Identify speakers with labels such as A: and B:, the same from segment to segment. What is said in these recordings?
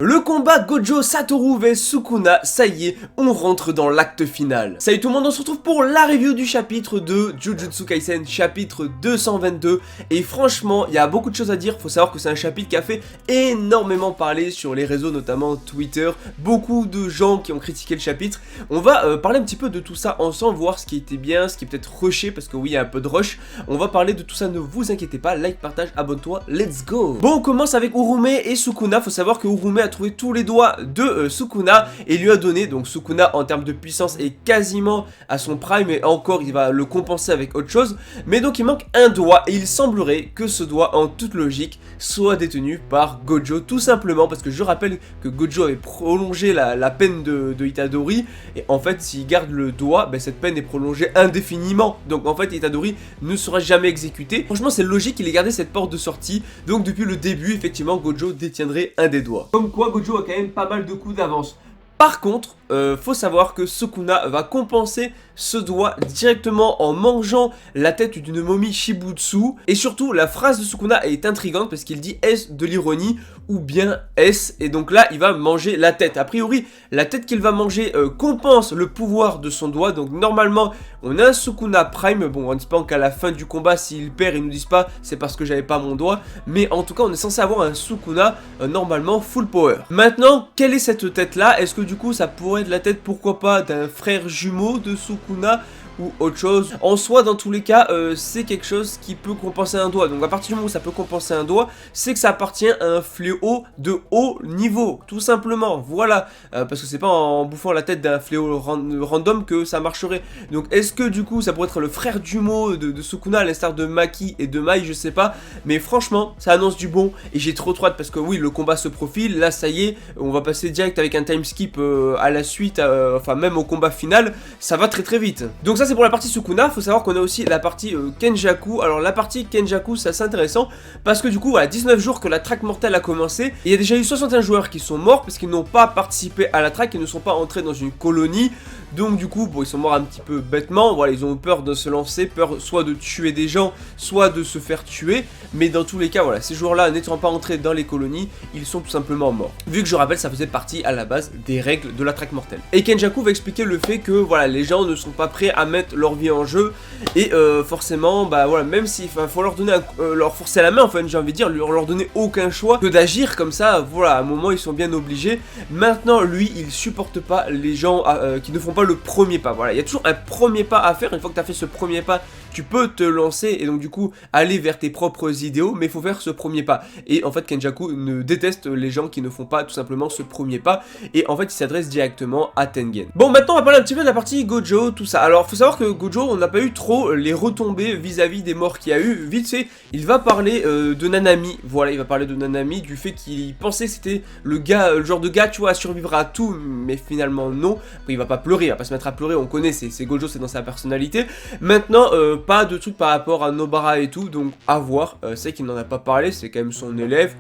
A: Le combat Gojo Satoru vs Sukuna, ça y est, on rentre dans l'acte final. Salut tout le monde, on se retrouve pour la review du chapitre de Jujutsu Kaisen, chapitre 222. Et franchement, il y a beaucoup de choses à dire, faut savoir que c'est un chapitre qui a fait énormément parler sur les réseaux, notamment Twitter. Beaucoup de gens qui ont critiqué le chapitre. On va parler un petit peu de tout ça ensemble, voir ce qui était bien, ce qui est peut-être rushé, parce que oui, il y a un peu de rush. On va parler de tout ça, ne vous inquiétez pas, like, partage, abonne-toi, let's go. Bon, on commence avec Urume et Sukuna, faut savoir que Urume a trouvé tous les doigts de Sukuna et lui a donné, donc Sukuna en termes de puissance est quasiment à son prime et encore il va le compenser avec autre chose, mais donc il manque un doigt et il semblerait que ce doigt en toute logique soit détenu par Gojo, tout simplement parce que je rappelle que Gojo avait prolongé la peine de Itadori et en fait s'il garde le doigt, ben, cette peine est prolongée indéfiniment, donc en fait Itadori ne sera jamais exécuté. Franchement c'est logique qu'il ait gardé cette porte de sortie, donc depuis le début effectivement Gojo détiendrait un des doigts. Comme quoi Gojo a quand même pas mal de coups d'avance. Par contre, faut savoir que Sukuna va compenser ce doigt directement en mangeant la tête d'une momie Shibutsu. Et surtout, la phrase de Sukuna est intrigante parce qu'il dit « est-ce de l'ironie ?» ou bien « est-ce ?» Et donc là, il va manger la tête. A priori, la tête qu'il va manger compense le pouvoir de son doigt. Donc normalement, on a un Sukuna Prime. Bon, en espérant qu'à la fin du combat, s'il perd, ils nous disent pas « c'est parce que j'avais pas mon doigt ». Mais en tout cas, on est censé avoir un Sukuna normalement full power. Maintenant, quelle est cette tête-là? Est-ce que du coup, ça pourrait être la tête, pourquoi pas, d'un frère jumeau de Sukuna ou autre chose? En soi, dans tous les cas, c'est quelque chose qui peut compenser un doigt. Donc à partir du moment où ça peut compenser un doigt, c'est que ça appartient à un fléau de haut niveau, tout simplement. Voilà, parce que c'est pas en bouffant la tête d'un fléau random que ça marcherait. Donc est-ce que du coup ça pourrait être le frère jumeau de Sukuna à l'instar de Maki et de Mai, je sais pas. Mais franchement, ça annonce du bon et j'ai trop hâte parce que oui, le combat se profile. Là, ça y est, on va passer direct avec un time skip à la suite, enfin même au combat final, ça va très très vite. Donc ça c'est pour la partie Sukuna. Faut savoir qu'on a aussi la partie Kenjaku. Alors la partie Kenjaku c'est assez intéressant parce que du coup voilà, 19 jours que la traque mortelle a commencé et il y a déjà eu 61 joueurs qui sont morts parce qu'ils n'ont pas participé à la traque, ils ne sont pas entrés dans une colonie. Donc du coup, bon, ils sont morts un petit peu bêtement, voilà, ils ont eu peur de se lancer, peur soit de tuer des gens, soit de se faire tuer, mais dans tous les cas, voilà, ces joueurs-là n'étant pas entrés dans les colonies, ils sont tout simplement morts. Vu que je rappelle, ça faisait partie à la base des règles de la traque mortelle. Et Kenjaku va expliquer le fait que, voilà, les gens ne sont pas prêts à mettre leur vie en jeu, et forcément, bah voilà, même s'il faut leur donner, leur forcer la main, enfin j'ai envie de dire, leur donner aucun choix que d'agir comme ça, voilà, à un moment ils sont bien obligés. Maintenant, lui, il supporte pas les gens qui ne font pas le premier pas. Voilà, il y a toujours un premier pas à faire. Une fois que tu as fait ce premier pas, tu peux te lancer et donc du coup aller vers tes propres idéaux, mais il faut faire ce premier pas. Et en fait Kenjaku ne déteste les gens qui ne font pas tout simplement ce premier pas et en fait il s'adresse directement à Tengen. Bon, maintenant on va parler un petit peu de la partie Gojo, tout ça. Alors faut savoir que Gojo, on n'a pas eu trop les retombées vis-à-vis des morts qu'il y a eu. Vite fait, il va parler de Nanami. Voilà, il va parler de Nanami, du fait qu'il pensait que c'était le gars, le genre de gars, tu vois, à survivre à tout, mais finalement non. Après, il va pas pleurer, il va pas se mettre à pleurer, on connaît, c'est Gojo, c'est dans sa personnalité. Maintenant, pas de trucs par rapport à Nobara et tout, donc à voir. C'est qu'il n'en a pas parlé, c'est quand même son élève.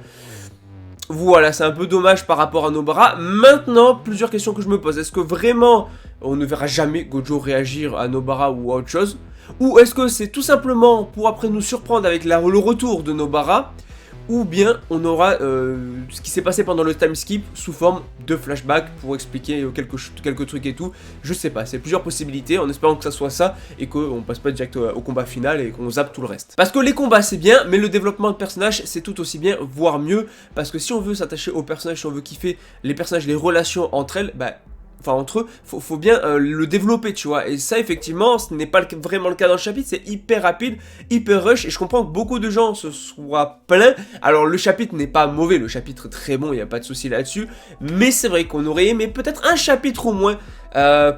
A: Voilà, c'est un peu dommage par rapport à Nobara. Maintenant, plusieurs questions que je me pose. Est-ce que vraiment, on ne verra jamais Gojo réagir à Nobara ou à autre chose? Ou est-ce que c'est tout simplement pour après nous surprendre avec le retour de Nobara? Ou bien on aura ce qui s'est passé pendant le time skip sous forme de flashback pour expliquer quelques trucs et tout. Je sais pas, c'est plusieurs possibilités en espérant que ça soit ça et qu'on passe pas direct au combat final et qu'on zappe tout le reste. Parce que les combats c'est bien, mais le développement de personnages c'est tout aussi bien, voire mieux. Parce que si on veut s'attacher aux personnages, si on veut kiffer les personnages, les relations entre elles, bah... enfin entre eux, faut bien le développer, tu vois. Et ça effectivement, ce n'est pas vraiment le cas dans le chapitre, c'est hyper rapide, hyper rush. Et je comprends que beaucoup de gens se soient plaints. Alors le chapitre n'est pas mauvais, le chapitre est très bon, il n'y a pas de souci là-dessus. Mais c'est vrai qu'on aurait aimé peut-être un chapitre au moins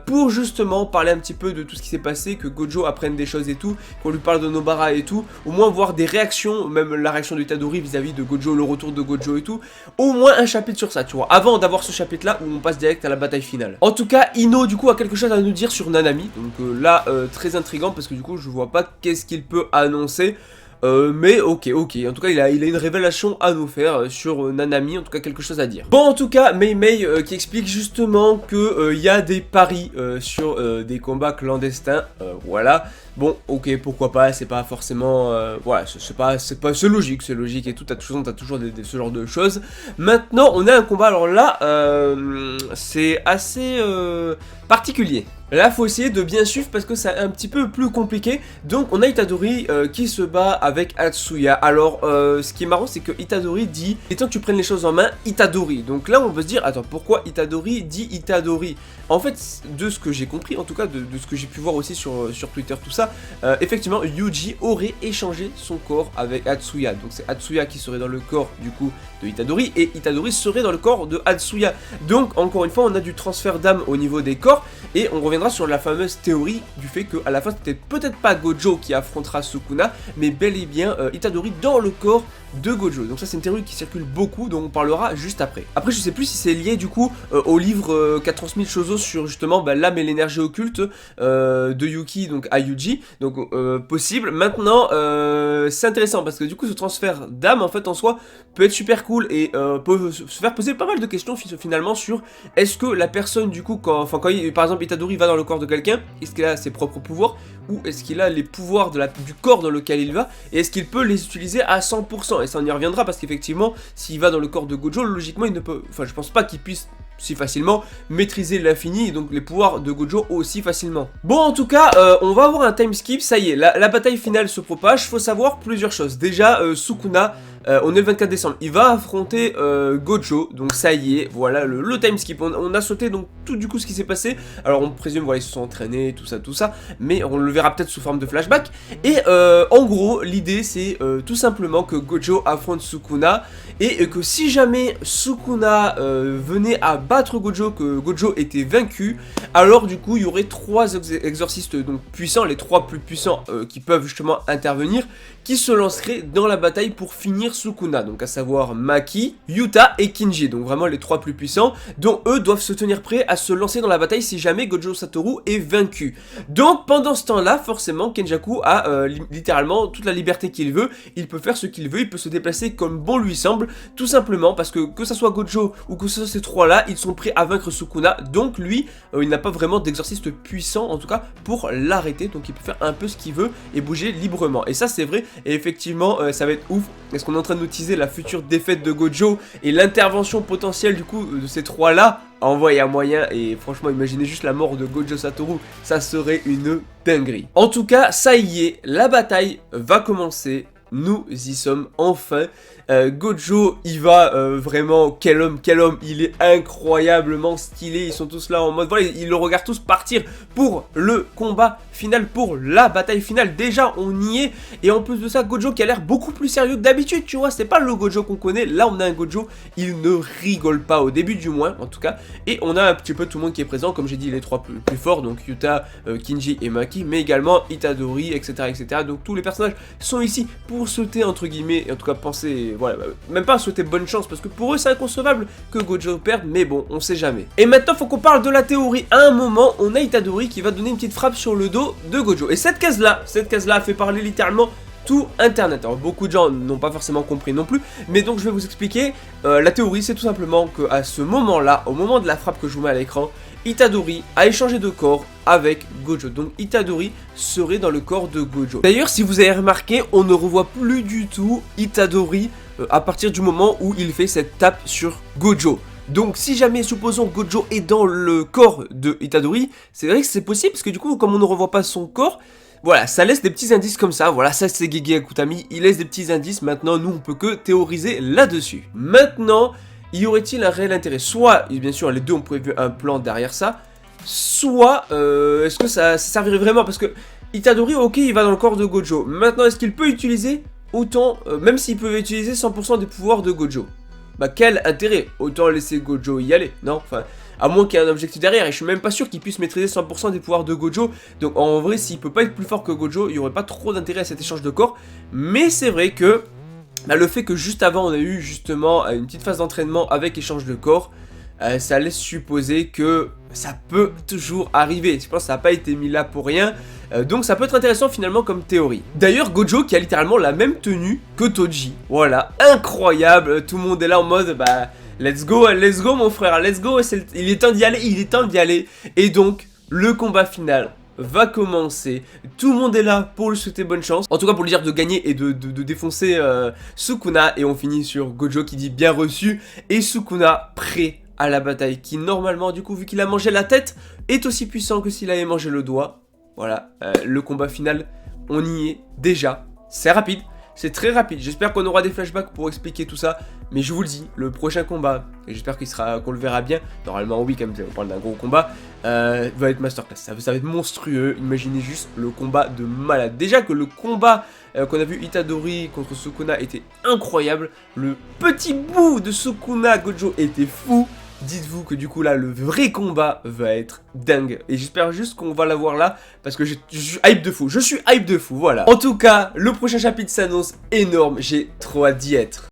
A: pour justement parler un petit peu de tout ce qui s'est passé, que Gojo apprenne des choses et tout, qu'on lui parle de Nobara et tout, au moins voir des réactions, même la réaction de Itadori vis-à-vis de Gojo, le retour de Gojo et tout, au moins un chapitre sur ça, tu vois, avant d'avoir ce chapitre là où on passe direct à la bataille finale. En tout cas, Ino du coup a quelque chose à nous dire sur Nanami, donc là très intriguant parce que du coup je vois pas qu'est-ce qu'il peut annoncer. Mais ok, en tout cas il a une révélation à nous faire sur Nanami, en tout cas quelque chose à dire. Bon, en tout cas Mei Mei qui explique justement que il y a des paris sur des combats clandestins, voilà. Bon, ok, pourquoi pas, c'est pas forcément... voilà, c'est logique, c'est logique et tout, t'as toujours ce genre de choses. Maintenant, on a un combat, alors là, c'est assez particulier. Là, faut essayer de bien suivre parce que c'est un petit peu plus compliqué. Donc, on a Itadori qui se bat avec Atsuya. Alors, ce qui est marrant, c'est que Itadori dit « Et tant que tu prennes les choses en main, Itadori ». Donc là, on peut se dire « Attends, pourquoi Itadori dit Itadori ?» En fait, de ce que j'ai compris, en tout cas, de ce que j'ai pu voir aussi sur Twitter, tout ça, effectivement, Yuji aurait échangé son corps avec Atsuya. Donc, c'est Atsuya qui serait dans le corps, du coup, de Itadori, et Itadori serait dans le corps de Atsuya. Donc, encore une fois, on a du transfert d'âme au niveau des corps, et on reviendra sur la fameuse théorie du fait qu'à la fin, c'était peut-être pas Gojo qui affrontera Sukuna, mais bel et bien Itadori dans le corps de Gojo. Donc ça, c'est une théorie qui circule beaucoup, dont on parlera juste après. Après, je sais plus si c'est lié du coup au livre qu'a transmis Chozo sur justement l'âme et l'énergie occulte de Yuki, donc à Yuji, donc possible. Maintenant, c'est intéressant parce que du coup, ce transfert d'âme, en fait, en soi, peut être super cool et peut se faire poser pas mal de questions finalement sur est-ce que la personne, du coup, quand par exemple Itadori va dans le corps de quelqu'un, est-ce qu'il a ses propres pouvoirs ou est-ce qu'il a les pouvoirs du corps dans lequel il va et est-ce qu'il peut les utiliser à 100%. Et ça on y reviendra parce qu'effectivement, s'il va dans le corps de Gojo, logiquement il ne peut, enfin je pense pas qu'il puisse si facilement maîtriser l'infini et donc les pouvoirs de Gojo aussi facilement. Bon, en tout cas, on va avoir un time skip, ça y est, la bataille finale se propage. Faut savoir plusieurs choses. Déjà, Sukuna, on est le 24 décembre, il va affronter Gojo, donc ça y est, voilà le time skip. On a sauté donc tout du coup ce qui s'est passé. Alors on présume, voilà, ils se sont entraînés, tout ça, mais on le verra peut-être sous forme de flashback. Et en gros, l'idée c'est tout simplement que Gojo affronte Sukuna et que si jamais Sukuna venait à battre Gojo, que Gojo était vaincu, alors du coup il y aurait 3 exorcistes donc puissants, les 3 plus puissants qui peuvent justement intervenir, qui se lanceraient dans la bataille pour finir Sukuna, donc à savoir Maki, Yuta et Kinji, donc vraiment les 3 plus puissants, dont eux doivent se tenir prêts à se lancer dans la bataille si jamais Gojo Satoru est vaincu. Donc pendant ce temps-là, forcément, Kenjaku a littéralement toute la liberté qu'il veut, il peut faire ce qu'il veut, il peut se déplacer comme bon lui semble, tout simplement parce que ça soit Gojo ou que ce soit ces 3-là, ils sont prêts à vaincre Sukuna, donc lui, il n'a pas vraiment d'exorciste puissant, en tout cas, pour l'arrêter, donc il peut faire un peu ce qu'il veut et bouger librement. Et ça c'est vrai, et effectivement, ça va être ouf. Est-ce qu'on est en train de nous teaser la future défaite de Gojo et l'intervention potentielle du coup de ces 3-là? En vrai, il y a moyen, et franchement, imaginez juste la mort de Gojo Satoru, ça serait une dinguerie. En tout cas, ça y est, la bataille va commencer. Nous y sommes enfin. Gojo, il va vraiment, quel homme, il est incroyablement stylé. Ils sont tous là en mode, voilà, ils le regardent tous partir pour le combat final, pour la bataille finale. Déjà, on y est. Et en plus de ça, Gojo qui a l'air beaucoup plus sérieux que d'habitude, tu vois. C'est pas le Gojo qu'on connaît. Là, on a un Gojo, il ne rigole pas, au début du moins, en tout cas. Et on a un petit peu tout le monde qui est présent, comme j'ai dit, les 3 plus forts, donc Yuta, Kinji et Maki, mais également Itadori, etc. Donc tous les personnages sont ici pour sauter, entre guillemets, et en tout cas penser, voilà, même pas souhaiter bonne chance, parce que pour eux c'est inconcevable que Gojo perde, mais bon, on sait jamais. Et maintenant, faut qu'on parle de la théorie. À un moment, on a Itadori qui va donner une petite frappe sur le dos de Gojo. Et cette case-là a fait parler littéralement tout internet. Alors beaucoup de gens n'ont pas forcément compris non plus, mais donc je vais vous expliquer. La théorie, c'est tout simplement qu'à ce moment-là, au moment de la frappe que je vous mets à l'écran, Itadori a échangé de corps avec Gojo. Donc Itadori serait dans le corps de Gojo. D'ailleurs, si vous avez remarqué, on ne revoit plus du tout Itadori à partir du moment où il fait cette tape sur Gojo. Donc si jamais, supposons, Gojo est dans le corps de Itadori, c'est vrai que c'est possible, parce que du coup, comme on ne revoit pas son corps, voilà, ça laisse des petits indices comme ça. Voilà, ça c'est Gege Akutami, il laisse des petits indices. Maintenant, nous, on peut que théoriser là-dessus. Maintenant, y aurait-il un réel intérêt? Soit, et bien sûr, les deux ont prévu un plan derrière ça, soit, est-ce que ça servirait vraiment? Parce que Itadori, ok, il va dans le corps de Gojo. Maintenant, est-ce qu'il peut utiliser autant, même s'il peut utiliser 100% des pouvoirs de Gojo? Bah, quel intérêt? Autant laisser Gojo y aller, non? Enfin, à moins qu'il y ait un objectif derrière, et je suis même pas sûr qu'il puisse maîtriser 100% des pouvoirs de Gojo. Donc en vrai, s'il peut pas être plus fort que Gojo, il y aurait pas trop d'intérêt à cet échange de corps. Mais c'est vrai que bah, le fait que juste avant on a eu justement une petite phase d'entraînement avec échange de corps, ça laisse supposer que ça peut toujours arriver. Je pense que ça n'a pas été mis là pour rien. Donc ça peut être intéressant finalement comme théorie. D'ailleurs, Gojo qui a littéralement la même tenue que Toji. Voilà, incroyable. Tout le monde est là en mode bah let's go mon frère, let's go. Il est temps d'y aller, Et donc le combat final va commencer. Tout le monde est là pour lui souhaiter bonne chance. En tout cas pour lui dire de gagner et de défoncer Sukuna. Et on finit sur Gojo qui dit bien reçu. Et Sukuna prêt à la bataille. Qui normalement du coup vu qu'il a mangé la tête est aussi puissant que s'il avait mangé le doigt. Voilà, le combat final on y est déjà. C'est rapide. C'est très rapide, j'espère qu'on aura des flashbacks pour expliquer tout ça. Mais je vous le dis, le prochain combat, et j'espère qu'on le verra bien. Normalement oui, comme on parle d'un gros combat, va être masterclass, ça va être monstrueux. Imaginez juste le combat de malade. Déjà que le combat qu'on a vu Itadori contre Sukuna était incroyable. Le petit bout de Sukuna Gojo était fou. Dites-vous que du coup là le vrai combat va être dingue. Et j'espère juste qu'on va l'avoir là. Parce que je suis hype de fou. Je suis hype de fou, voilà. En tout cas, le prochain chapitre s'annonce énorme. J'ai trop hâte d'y être.